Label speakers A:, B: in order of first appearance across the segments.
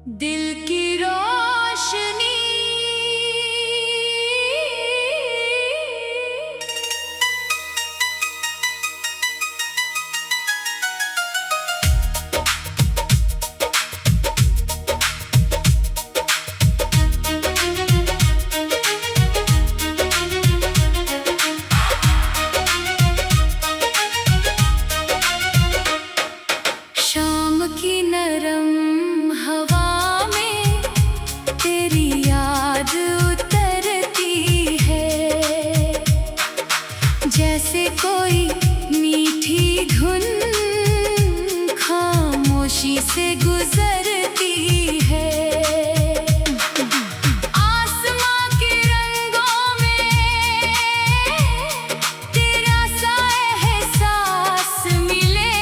A: दिल की रोशनी। शाम की नरम हवा में तेरी याद उतरती है, जैसे कोई मीठी धुन खामोशी से गुजरती है। आसमां के रंगों में तेरा सा एहसास मिले,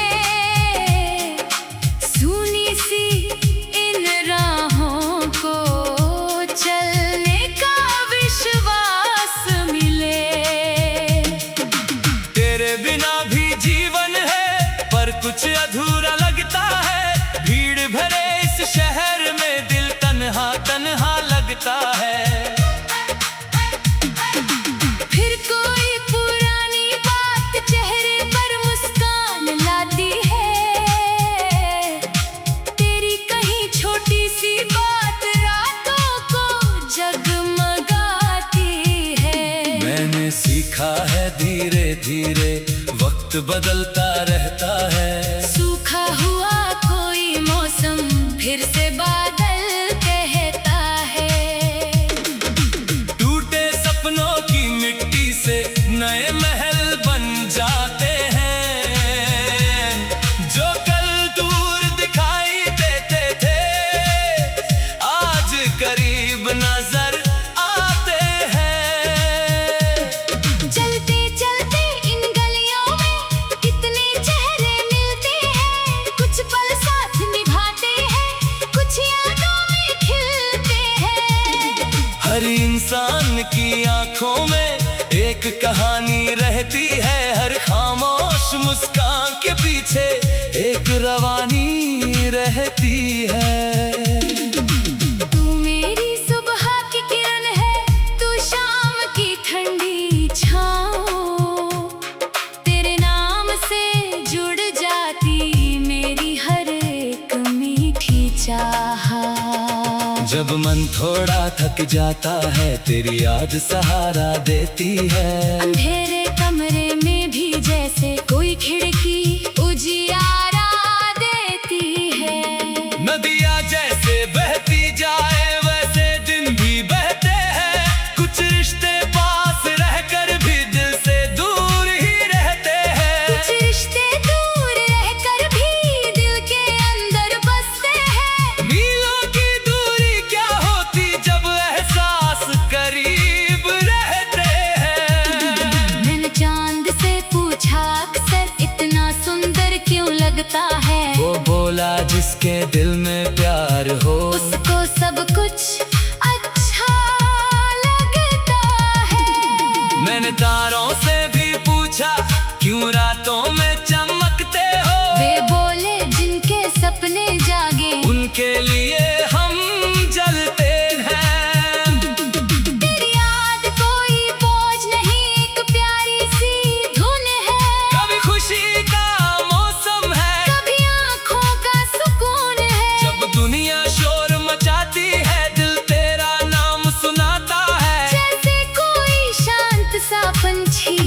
A: सुनी सी इन राहों को चलने का विश्वास मिले।
B: तेरे बिना भी जीवन है पर कुछ अधूरा लगता है। भीड़ भरे इस शहर में दिल तन्हा तन्हा लगता है।
A: फिर कोई पुरानी बात चेहरे पर मुस्कान लाती है, तेरी कहीं छोटी सी बात रातों को जगमगाती है।
B: मैंने सीखा है धीरे धीरे वक्त बदलता रहता है।
A: सूखा हुआ कोई मौसम फिर से बादल कहता है।
B: टूटे सपनों की मिट्टी से नए महल बन जाते हैं। जो कल दूर दिखाई देते थे आज करीब नजर आते हैं।
A: चलते चलते इन गलियों में कितने चेहरे मिलते हैं, कुछ पल साथ निभाते हैं, कुछ यादों में खिलते हैं।
B: हर इंसान की आंखों में एक कहानी रहती है। हर खामोश मुस्कान के पीछे एक रवानी रहती है।
A: तू मेरी सुबह की किरण है, तू शाम की ठंडी छाँव, तेरे नाम से जुड़ जाती मेरी हर एक मीठी चाहत।
B: जब मन थोड़ा थक जाता है तेरी याद सहारा देती है।
A: अंधेरे कमरे में भी जैसे कोई खिड़की उजियारा देती है।
B: नदियाँ जैसे बहती जाए वैसे दिन भी बहते हैं। कुछ रिश्ते पास रहकर भी दिल से दूर ही रहते हैं।
A: कुछ रिश्ते दूर रहकर भी दिल के अंदर बसते हैं।
B: मीलों की दूरी क्या होती जब एहसास करीब रहते हैं।
A: मैंने चांद से पूछा अक्सर इतना सुंदर क्यों लगता है।
B: वो बोला जिसके दिल में प्यार हो
A: उसको सब कुछ अच्छा लगता है।
B: मैंने तारों से भी पूछा क्यों रातों में चमकते हो।
A: वे बोले जिनके सपने जागे
B: उनके लिए हम जलते हैं।
A: तेरी याद कोई बोझ नहीं, एक प्यारी सी धुन है।
B: कभी खुशी का मौसम है,
A: कभी आँखों का सुकून है।
B: जब दुनिया शोर मचाती है दिल तेरा नाम सुनाता है।
A: जैसे कोई शांत सा पंछी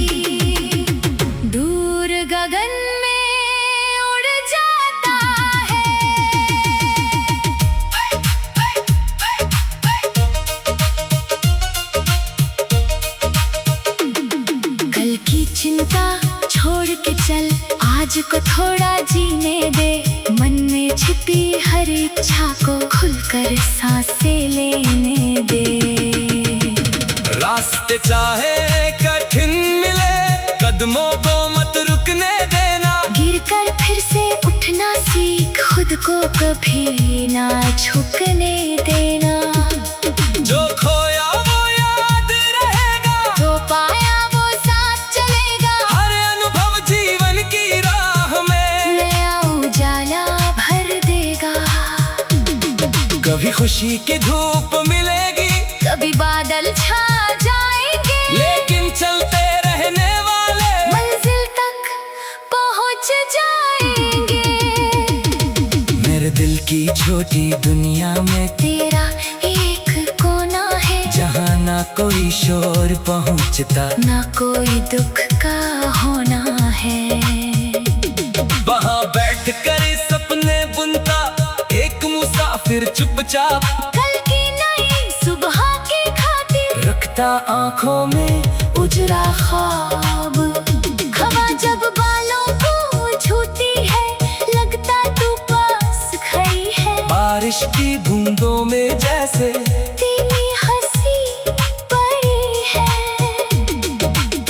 A: दूर गगन में उड़ जाता है। कल की चिंता छोड़ के चल, आज को थोड़ा जीने दे। मन में छिपी हर इच्छा को खुलकर सांसें लेने दे।
B: रास्ते चाहे कठिन मिले कदमों को मत रुकने देना।
A: गिर कर फिर से उठना सीख, खुद को कभी ना झुकने देना।
B: जो खोया वो याद रहेगा,
A: जो पाया वो साथ चलेगा।
B: हर अनुभव जीवन की राह में
A: नया उजाला भर देगा।
B: कभी खुशी की धूप मिलेगी,
A: कभी बादल छा जाएंगे,
B: लेकिन चलते रहने वाले
A: मंजिल तक पहुंच जाएंगे।
B: मेरे दिल की छोटी दुनिया में
A: तेरा एक कोना है,
B: जहाँ ना कोई शोर पहुँचता,
A: ना कोई दुख का होना है।
B: वहाँ बैठ कर सपने बुनता एक मुसाफिर चुपचाप,
A: कल की नई सुबह की खातिर
B: रखता आंखों में उजरा ख्वाब।
A: हवा जब बालों को छूती है, लगता तू पास खड़ी है।
B: बारिश की बूंदों में जैसे
A: तेरी हंसी पड़ी है,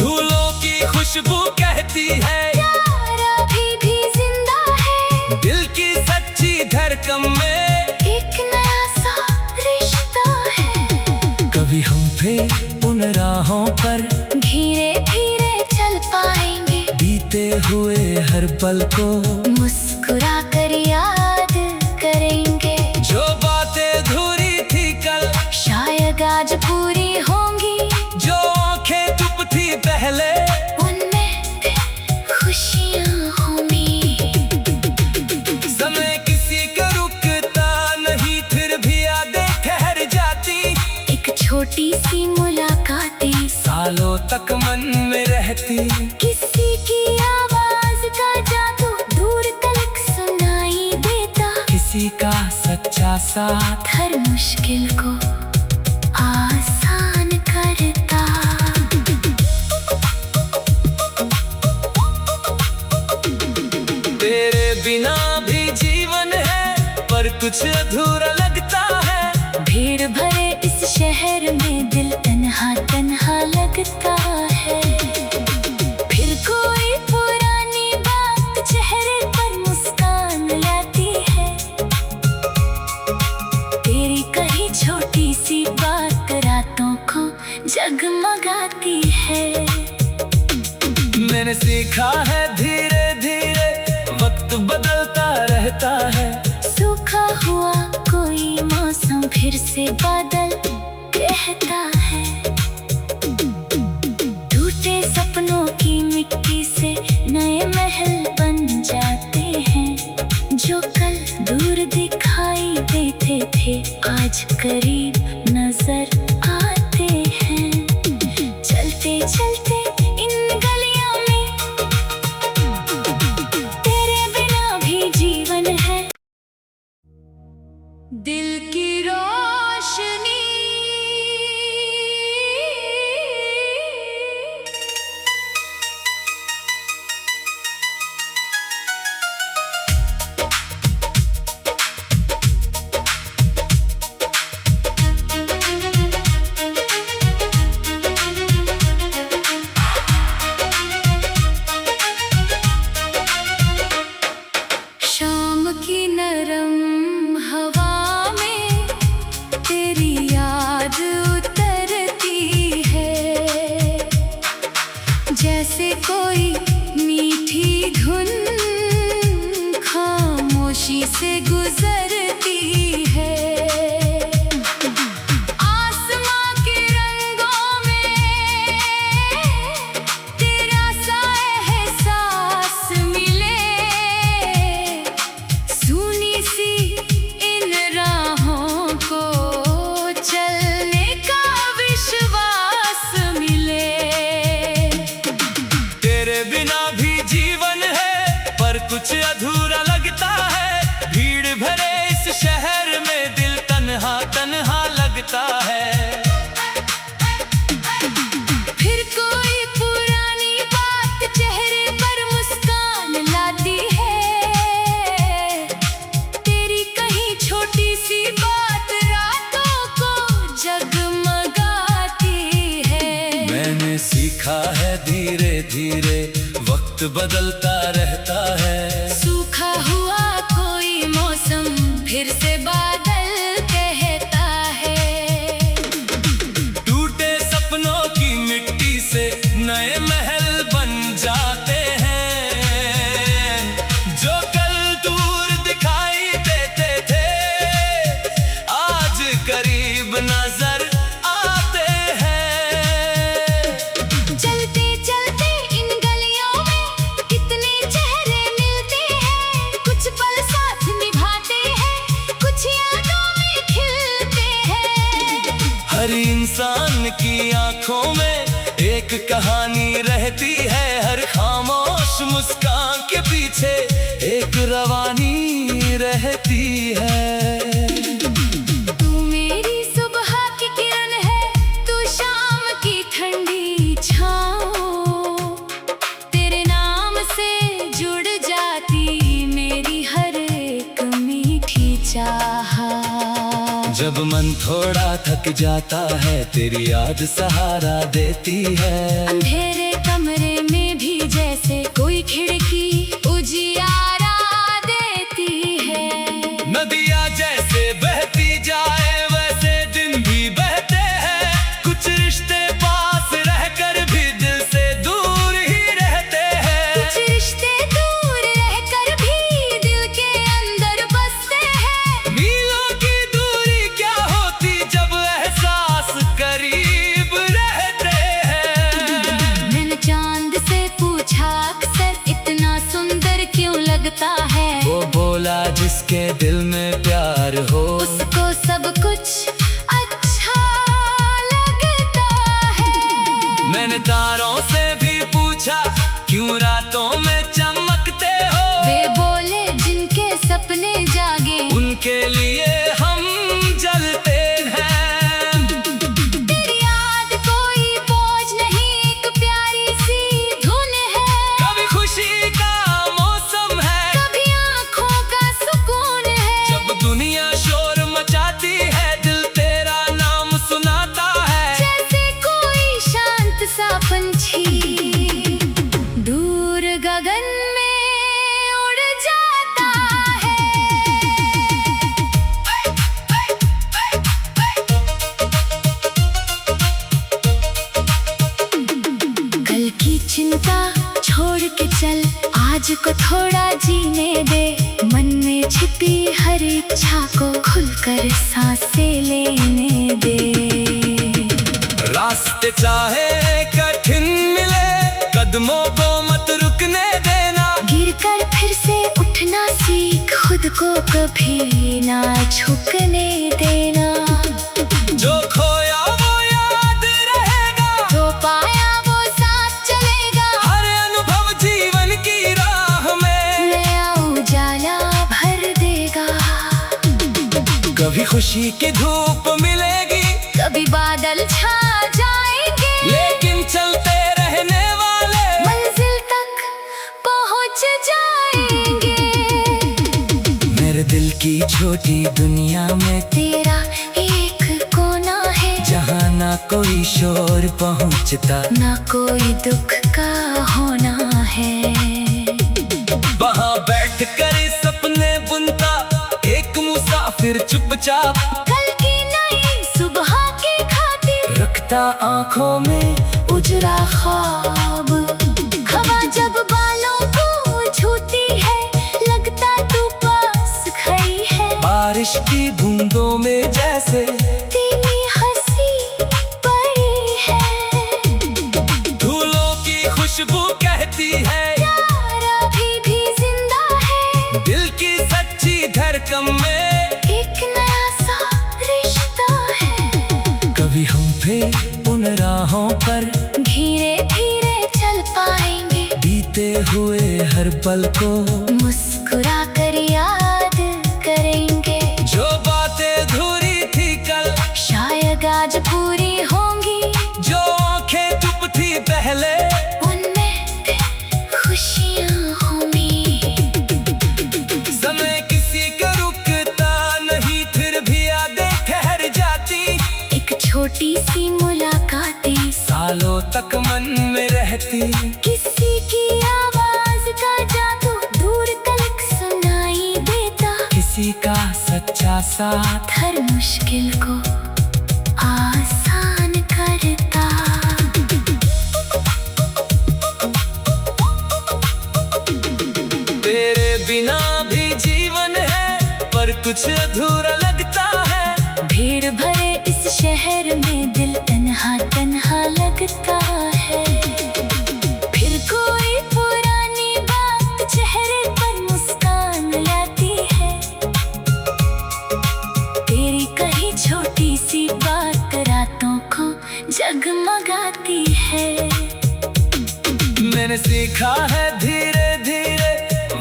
B: फूलों की खुशबू कहती है
A: प्यार अभी भी जिंदा है।
B: दिल की सच्ची धड़कन में
A: एक नया सा रिश्ता है।
B: कभी हम फिर उन राहों पर
A: धीरे धीरे चल पाएंगे,
B: बीते हुए हर पल को
A: मुस्कुरा कर याद करेंगे।
B: जो बातें अधूरी थी कल
A: शायद आज पूरी होंगी,
B: जो आंखें चुप थी पहले
A: उनमें खुशियाँ होंगी।
B: समय किसी का रुकता नहीं, फिर भी यादें ठहर जाती।
A: एक छोटी सी मुलाकातें
B: सालों तक मन में रहती,
A: किसी की आवाज का जादू दूर तक सुनाई देता।
B: किसी का सच्चा साथ
A: हर मुश्किल को आसान करता।
B: तेरे बिना भी जीवन है, पर कुछ अधूरा लगता है।
A: भीड़ भरे इस शहर में दिल तन्हा तन्हा लगता है। फिर कोई पुरानी बात चेहरे पर मुस्कान लाती है। तेरी कही छोटी सी बात रातों को जगमगाती है।
B: मैंने सीखा है धीरे धीरे वक्त बदलता रहता है।
A: सूखा हुआ कोई मौसम फिर से बादल कहता है। टूटे सपनों की मिट्टी से नए महल बन जाते हैं। जो कल दूर दिखाई देते थे आज करीब नजर आते हैं। चलते चलते इन गलियों में तेरे बिना भी जीवन है। दिल की रोशनी शाम की नरम हवा में तेरी याद उतरती है। जैसे कोई मीठी धुन खामोशी से गुजरती है। आसमां के रंगों में तेरा सा एहसास मिले। सुनी सी इन राहों को चलने का विश्वास मिले।
B: तेरे बिना भी जीवन है, पर कुछ अधूरा लगता है। भीड़ भरे इस शहर में दिल तन्हा तन्हा लगता है।
A: फिर कोई पुरानी बात चेहरे पर मुस्कान लाती है। तेरी कहीं छोटी सी बात रातों को जगमगाती है।
B: मैंने सीखा है धीरे धीरे वक्त बदलता रहता है।
A: सूखा हुआ कोई मौसम फिर से बादल कहता है।
B: टूटे सपनों की मिट्टी से नए महल बन जाते हैं। जो कल दूर दिखाई देते थे इंसान की आंखों में एक कहानी रहती है, हर खामोश मुस्कान के पीछे एक रवानी रहती है।
A: तू मेरी सुबह की किरण है, तू शाम की ठंडी छाँव, तेरे नाम से जुड़ जाती मेरी हर एक मीठी चाह।
B: जब मन थोड़ा थक जाता है तेरी याद सहारा देती है।
A: अंधेरे कमरे में भी जैसे कोई खिड़की उजियारा देती है।
B: नदियाँ जैसे बहती जाए वैसे दिन भी बहते हैं, कुछ रिश्ते पास रहकर भी दिल से दूर ही रहते हैं।
A: कुछ रिश्ते दूर रहकर भी दिल के अंदर बसते हैं।
B: मीलों की दूरी क्या होती जब एहसास करीब रहते हैं।
A: मैंने चांद से पूछा अक्सर इतना सुंदर क्यों लगता है।
B: वो बोला जिसके दिल में प्यार हो
A: उसको सब कुछ अच्छा लगता है।
B: मैंने तारों से भी पूछा क्यों रातों में चमकते हो।
A: वे बोले जिनके सपने जागे
B: उनके लिए हम जलते हैं।
A: तेरी याद कोई बोझ नहीं, एक प्यारी सी धुन है।
B: कभी खुशी का मौसम है,
A: कभी आँखों का सुकून है।
B: जब दुनिया शोर मचाती है दिल तेरा नाम सुनाता है।
A: जैसे कोई शांत सा पंछी दूर गगन में उड़ जाता है। कल की चिंता छोड़ के चल, आज को थोड़ा जीने दे। मन में छिपी हर इच्छा को खुलकर सांसें लेने दे।
B: रास्ते चाहे कठिन मिले कदमों को मत रुकने देना।
A: गिर कर फिर से उठना सीख, खुद को कभी ना झुकने देना।
B: जो खोया वो याद रहेगा,
A: जो पाया वो साथ चलेगा।
B: हर अनुभव जीवन की राह में
A: नया उजाला भर देगा।
B: कभी खुशी की धूप मिलेगी,
A: कभी बादल छा जाएंगे,
B: लेकिन चलते रहने वाले
A: मंजिल तक पहुंच जाएंगे।
B: मेरे दिल की छोटी दुनिया में
A: तेरा एक कोना है,
B: जहाँ ना कोई शोर पहुँचता
A: ना कोई दुख का होना है।
B: वहाँ बैठ कर सपने बुनता एक मुसाफिर चुपचाप,
A: कल की नई सुबह की खातिर
B: रखता आँखों में
A: उजरा ख्वाब। हवा जब बालों को छूती है लगता तू पास खड़ी है।
B: बारिश की बूंदों में जैसे
A: तेरी हंसी पड़ी है।
B: फूलों की खुशबू कहती है
A: प्यार अभी भी जिंदा है।
B: दिल की सच्ची धड़कन में
A: एक नया सा रिश्ता है।
B: कभी हम फिर उन राहों पर
A: धीरे धीरे चल पाएंगे,
B: बीते हुए हर पल को
A: मुस्कुरा कर याद करेंगे।
B: जो बातें अधूरी थी कल
A: शायद आज पूरी होंगी,
B: जो आंखें चुप थी पहले
A: उनमें खुशियाँ होंगी।
B: समय किसी का रुकता नहीं फिर भी यादें ठहर जाती।
A: एक छोटी सी मुलाकातें
B: सालों तक मन में रहती।
A: किसी की आवाज का जादू दूर तक सुनाई देता।
B: किसी का सच्चा साथ
A: हर मुश्किल को आसान करता।
B: तेरे बिना भी जीवन है पर कुछ अधूरा लगता है।
A: भीड़ भरे इस शहर में दिल तन्हा तन्हा लगता है। फिर कोई पुरानी बात चेहरे पर मुस्कान लाती है। तेरी कही छोटी सी बात रातों को जगमगाती है।
B: मैंने सीखा है धीरे धीरे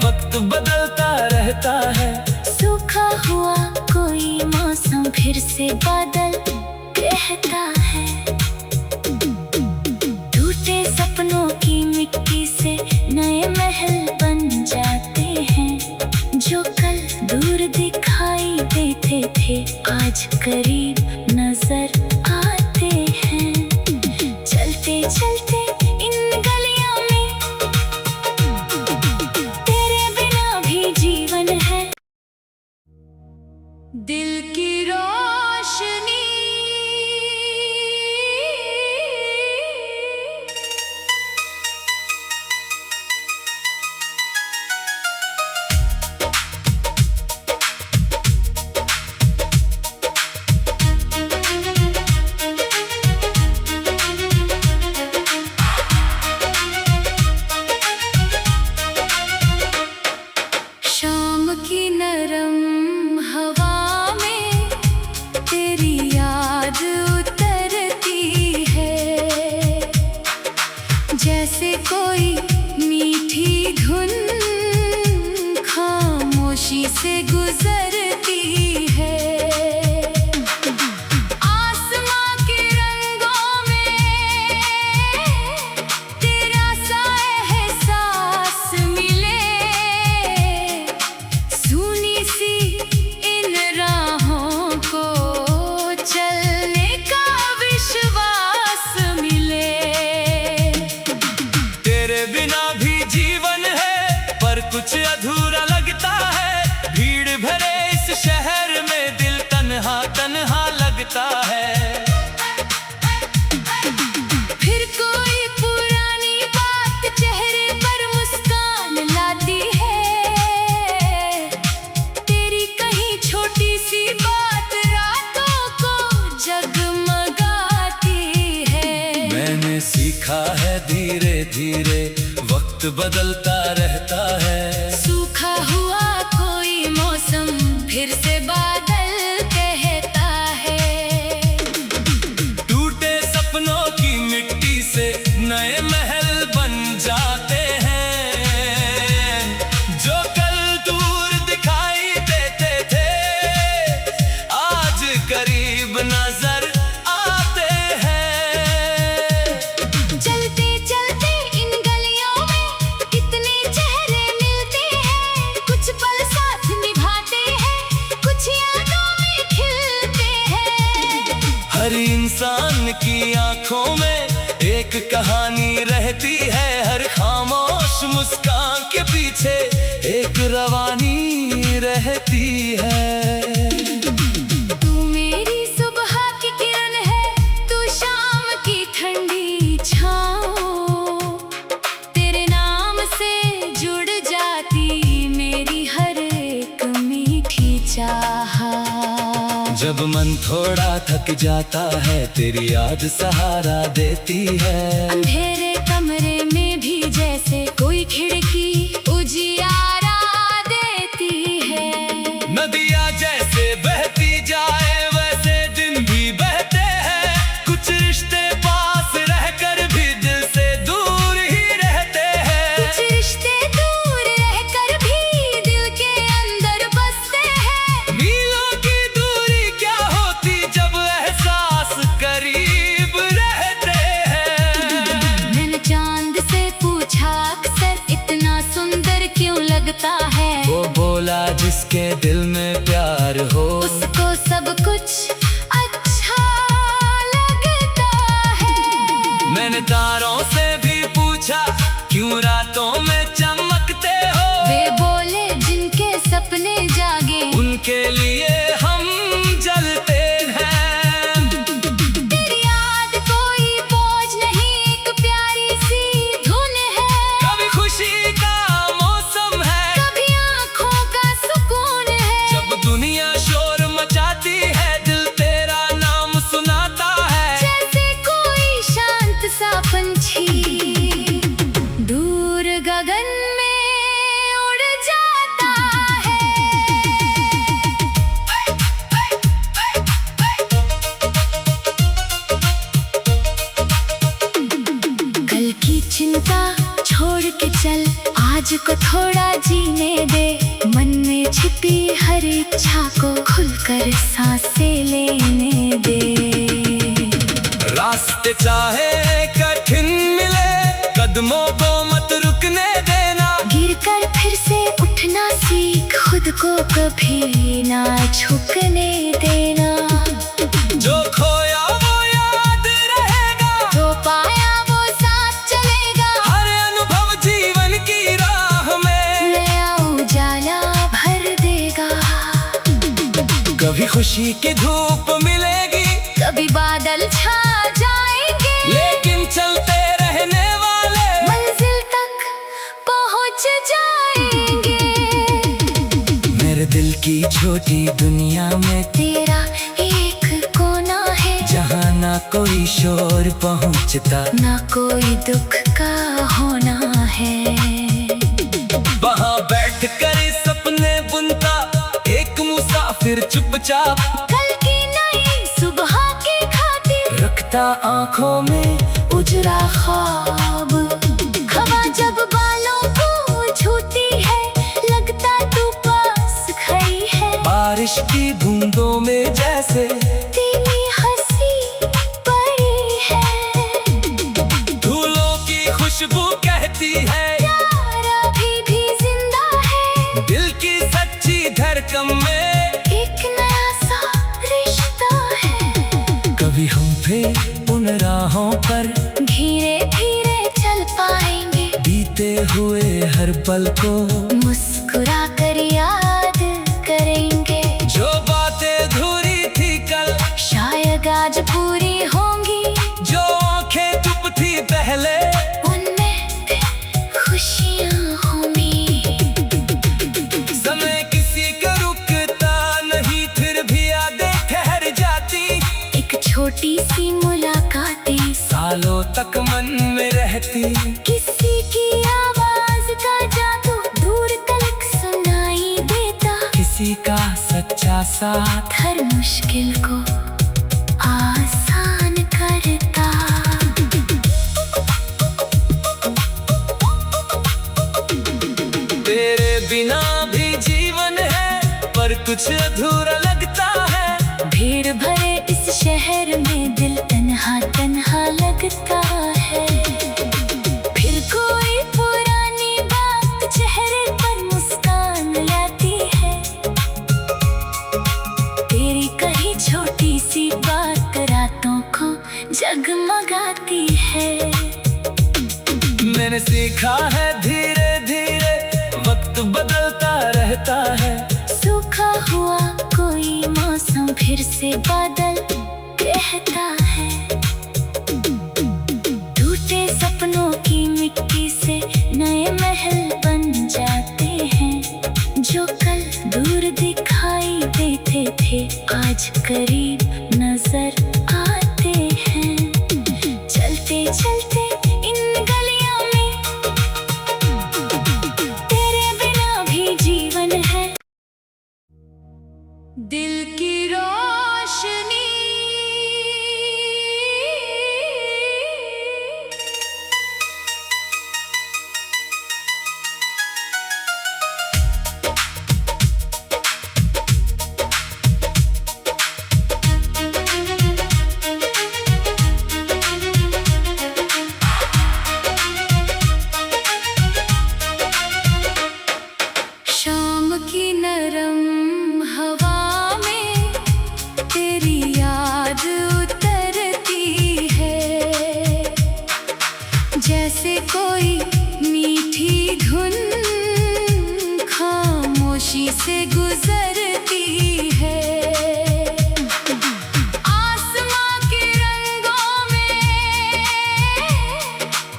B: वक्त बदलता रहता है।
A: सूखा हुआ कोई मौसम फिर से बादल कहता है। टूटे सपनों की मिट्टी से नए महल बन जाते हैं। जो कल दूर दिखाई देते थे आज करीब नजर आते हैं। चलते चलते इन गलियों में तेरे बिना भी जीवन है। दिल की रोशनी शाम की नरम हवा में तेरी याद उतरती है। जैसे कोई मीठी धुन खामोशी से गुजरती है। आसमां के रंगों में तेरा सा एहसास मिले। सुनी सी इन राहों को चलने का विश्वास मिले।
B: तेरे बिना भी जीवन है पर कुछ अधूरा लगता है। भीड़ भरे इस शहर में दिल तन्हा तन्हा लगता है।
A: फिर कोई पुरानी बात चेहरे पर मुस्कान लाती है। तेरी कहीं छोटी सी बात रातों को जगमगाती है।
B: मैंने सीखा है धीरे धीरे वक्त बदलता रहता है।
A: सूखा हुआ कोई मौसम फिर से बादल कहता है।
B: टूटे सपनों की मिट्टी से नए महल बन जाते हैं। जो कल दूर दिखाई देते थे आज करीब नजर आते हैं।
A: चलते चलते इन गलियों में कितने चेहरे मिलते हैं। कुछ पल साथ निभाते हैं कुछ यादों में खिलते हैं।
B: हर इंसान की आंखों में एक कहानी रहती है। हर खामोश मुस्कान के पीछे एक रवानी रहती है।
A: तू मेरी सुबह की किरण है तू शाम की ठंडी छाँव। तेरे नाम से जुड़ जाती मेरी हर एक मीठी चाहत।
B: जब मन थोड़ा थक जाता है तेरी याद सहारा देती है।
A: अंधेरे कमरे में भी जैसे कोई खिड़की उजियारा देती है।
B: नदियाँ जैसे बहती जाए वैसे दिन भी बहते हैं। कुछ रिश्ते पास रहकर भी दिल से दूर ही रहते हैं।
A: कुछ रिश्ते दूर रहकर भी दिल के अंदर बसते हैं।
B: मीलों की दूरी क्या होती जब एहसास करीब रहते हैं।
A: मैंने चांद से पूछा अक्सर इतना को थोड़ा जीने दे, मन में छिपी हर इच्छा को खुलकर सांसें लेने दे।
B: रास्ते चाहे कठिन मिले, कदमों को मत रुकने देना।
A: गिर कर फिर से उठना सीख, खुद को कभी ना झुकने देना।
B: जो खोया वो याद रहेगा,
A: जो पाया वो साथ चलेगा।
B: हर अनुभव जीवन की राह में
A: नया उजाला भर देगा।
B: कभी खुशी की धूप मिलेगी,
A: कभी बादल छा जाएंगे,
B: लेकिन चलते रहने वाले
A: मंजिल तक पहुंच जाएंगे।
B: मेरे दिल की छोटी दुनिया में
A: तेरा एक कोना है,
B: जहाँ ना कोई शोर पहुँचता,
A: ना कोई दुख का होना है।
B: वहाँ बैठ कर सपने बुनता एक मुसाफिर चुपचाप,
A: कल की नई सुबह की खातिर
B: रखता आँखों में उजरा ख्वाब।
A: हवा जब बालों को छूती है, लगता तू पास खड़ी है।
B: बारिश की बूंदों में जैसे
A: तेरी हंसी पड़ी है।
B: धूलों की खुशबू कहती है,
A: प्यार अभी भी जिंदा है।
B: दिल की सच्ची धड़कन में
A: एक नया सा रिश्ता है।
B: कभी हम फिर उन राहों पर
A: धीरे धीरे चल पाएंगे,
B: बीते हुए हर पल को
A: मुस्कुरा कर याद करेंगे।
B: जो बातें अधूरी थी कल
A: शायद आज पूरी होंगी,
B: जो आंखें चुप थी पहले
A: उनमें खुशियाँ होंगी।
B: समय किसी का रुकता नहीं, फिर भी यादें ठहर जाती।
A: एक छोटी सी मुलाकातें
B: सालों तक मन में रहती,
A: किसी की आवाज का जादू दूर तक सुनाई देता।
B: किसी का सच्चा साथ
A: हर मुश्किल को आसान करता।
B: तेरे बिना भी जीवन है, पर कुछ अधूरा लगता है।
A: भीड़ भरे इस शहर में दिल तन्हा तन्हा लगता है। फिर कोई पुरानी बात चेहरे पर मुस्कान लाती है। तेरी कही छोटी सी बात रातों को जगमगाती है।
B: मैंने सीखा है धीरे धीरे वक्त बदलता रहता है।
A: सूखा हुआ कोई मौसम फिर से बादल कहता है। टूटे सपनों की मिट्टी से नए महल बन जाते हैं। जो कल दूर दिखाई देते थे, आज करीब नजर आते हैं। चलते चलते इन गलियों में तेरे बिना भी जीवन है। दिल की रोशनी शाम की नरम हवा में तेरी याद उतरती है। जैसे कोई मीठी धुन खामोशी से गुजरती है। आसमां के रंगों में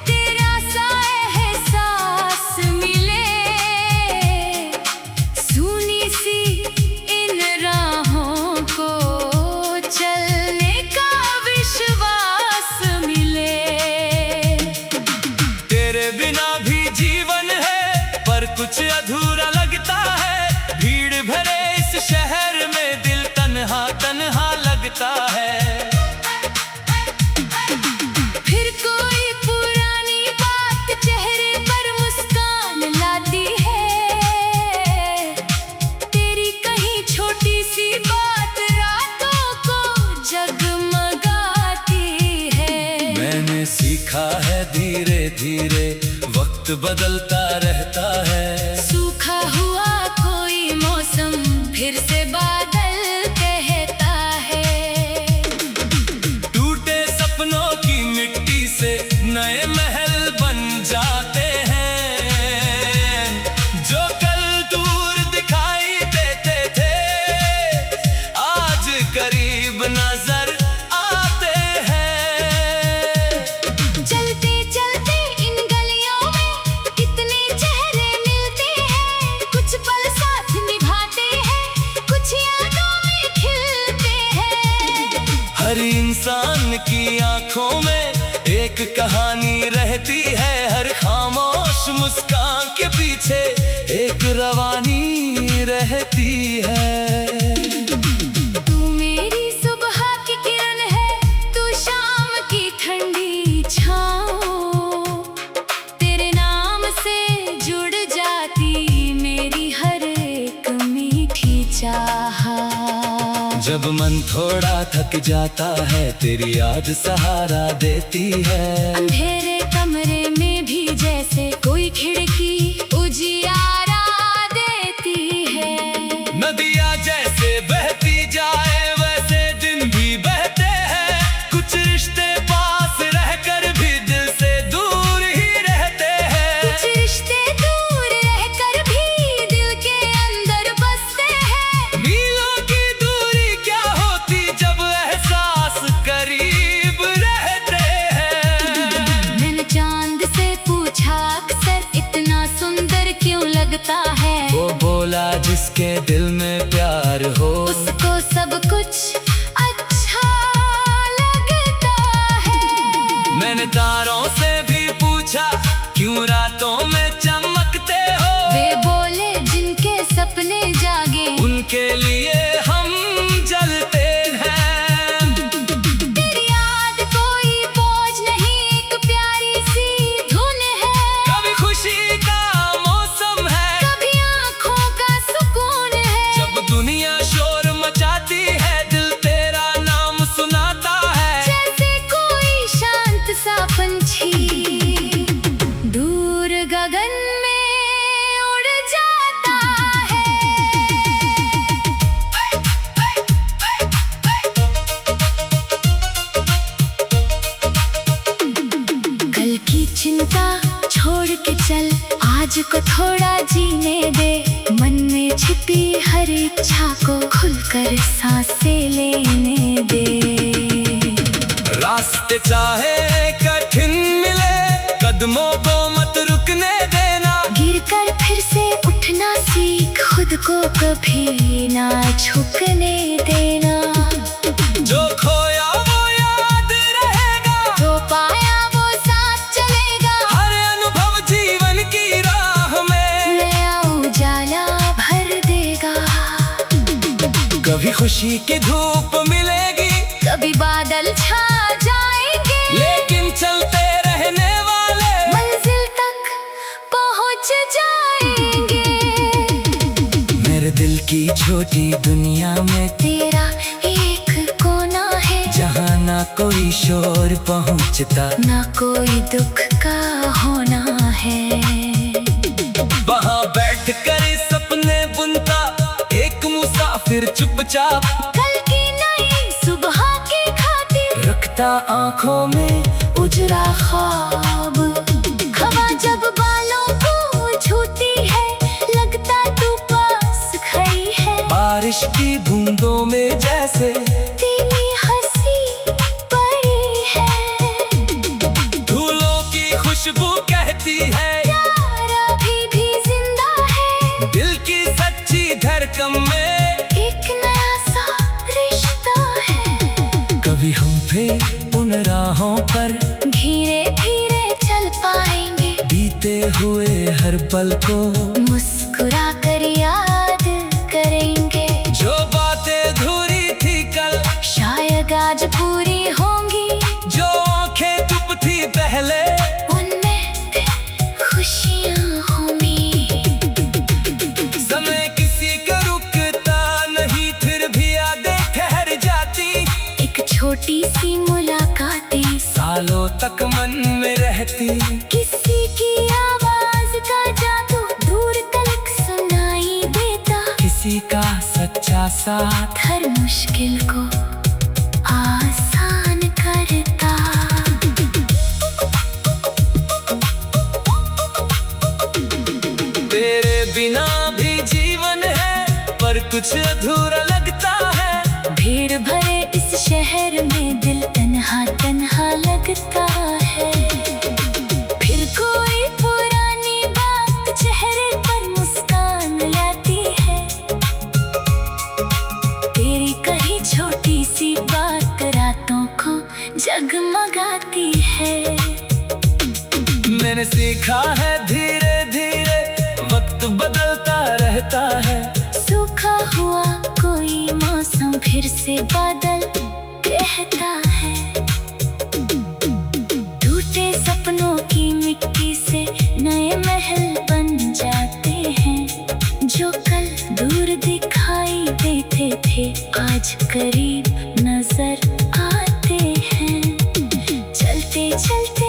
A: तेरा सा एहसास मिले। सुनी सी इन राहों को चलने का विश्वास मिले।
B: तेरे बिना भी जीवन है, पर कुछ अधूरा लगता है। भीड़ भरे इस शहर में दिल तन्हा तन्हा लगता है।
A: फिर कोई पुरानी बात चेहरे पर मुस्कान लाती थोड़ी सी बात रातों को जगमगाती है।
B: मैंने सीखा है धीरे धीरे वक्त बदलता रहता है।
A: सूखा हुआ कोई मौसम फिर से बादल कहता है।
B: टूटे सपनों की मिट्टी से नए महल बन जाते हैं। जो कल दूर दिखाई देते थे आज करीब नजर आते हैं।
A: चलते चलते इन गलियों में कितने चेहरे मिलते हैं। कुछ पल साथ निभाते हैं, कुछ यादों में खिलते हैं।
B: हर इंसान की आंखों में एक कहानी रहती है। हर खामोश मुस्कान के पीछे एक रवानी रहती है।
A: तू मेरी सुबह की किरण है, तू शाम की ठंडी छाँव। तेरे नाम से जुड़ जाती मेरी हर एक मीठी चाहत।
B: जब मन थोड़ा थक जाता है तेरी याद सहारा देती है।
A: अंधेरे कमरे में भी जैसे कोई खिड़की उजियारा देती है।
B: नदियाँ जैसे बहती जाए वैसे दिन भी बहते हैं। कुछ रिश्ते पास रहकर भी दिल से दूर ही रहते हैं।
A: कुछ रिश्ते दूर रहकर भी दिल के अंदर बसते हैं।
B: मीलों की दूरी क्या होती जब एहसास करीब रहते हैं।
A: मैंने चांद से पूछा अक्सर इतना सुंदर क्यों लगता है।
B: वो बोला जिसके दिल में प्यार हो
A: उसको सब कुछ अच्छा लगता है।
B: मैंने तारों से भी पूछा क्यों रातों में चमकते हो।
A: वे बोले जिनके सपने जागे
B: उनके लिए हम जलते हैं।
A: तेरी याद कोई बोझ नहीं, एक प्यारी सी धुन है।
B: कभी खुशी का मौसम है,
A: कभी आँखों का सुकून है।
B: जब दुनिया शोर मचाती है दिल तेरा नाम सुनाता है।
A: जैसे कोई शांत सा पंछी दूर गगन में उड़ जाता है। कल की चिंता छोड़ के चल, आज को थोड़ा जीने दे। मन में छिपी हर इच्छा को खुलकर सांसें लेने दे।
B: रास्ते चाहे कठिन मिले कदमों को मत रुकने देना।
A: गिर कर फिर से उठना सीख, खुद को कभी ना झुकने देना।
B: जो खोया वो याद रहेगा,
A: जो पाया वो साथ चलेगा।
B: हर अनुभव जीवन की राह में
A: नया उजाला भर देगा।
B: कभी खुशी की धूप मिलेगी
A: कभी बादल छा जाएंगे,
B: लेकिन चलते रहने वाले
A: मंजिल तक पहुंच जाएंगे।
B: मेरे दिल की छोटी दुनिया में
A: तेरा एक कोना है,
B: जहाँ ना कोई शोर पहुँचता
A: ना कोई दुख का होना है।
B: वहाँ बैठ कर सपने बुनता एक मुसाफिर चुपचाप।
A: कल की नई सुबह की खातिर
B: रखता आँखों में उजरा ख्वाब।
A: हवा जब बालों को छूती है लगता तू पास खड़ी है।
B: बारिश की बूंदों में जैसे
A: तेरी हंसी पड़ी है।
B: धूलों की खुशबू कहती है
A: प्यार अभी भी जिंदा है।
B: दिल की सच्ची धड़कन में
A: एक नया सा रिश्ता है।
B: कभी हम फिर उन राहों पर
A: धीरे धीरे चल पाएंगे,
B: बीते हुए हर पल को
A: मुस्कुरा कर याद करेंगे।
B: जो बातें अधूरी थी कल
A: शायद आज पूरी होंगी,
B: जो आंखें चुप थी पहले
A: उनमें खुशियाँ होंगी।
B: समय किसी का रुकता नहीं फिर रहती।
A: किसी की आवाज का जादू दूर तक सुनाई देता।
B: किसी का सच्चा साथ
A: हर मुश्किल को आसान करता।
B: तेरे बिना भी जीवन है पर कुछ अधूरा लगता है।
A: भीड़ भरे इस शहर में दिल तन्हा तन्हा लगता है। फिर कोई पुरानी बात चेहरे पर मुस्कान लाती है। तेरी कही छोटी सी बात रातों को जगमगाती है।
B: मैंने सीखा है धीरे धीरे वक्त बदलता रहता है।
A: सूखा हुआ कोई मौसम फिर से बादल कहता है। टूटे सपनों की मिट्टी से नए महल बन जाते हैं। जो कल दूर दिखाई देते थे आज करीब नजर आते हैं। चलते चलते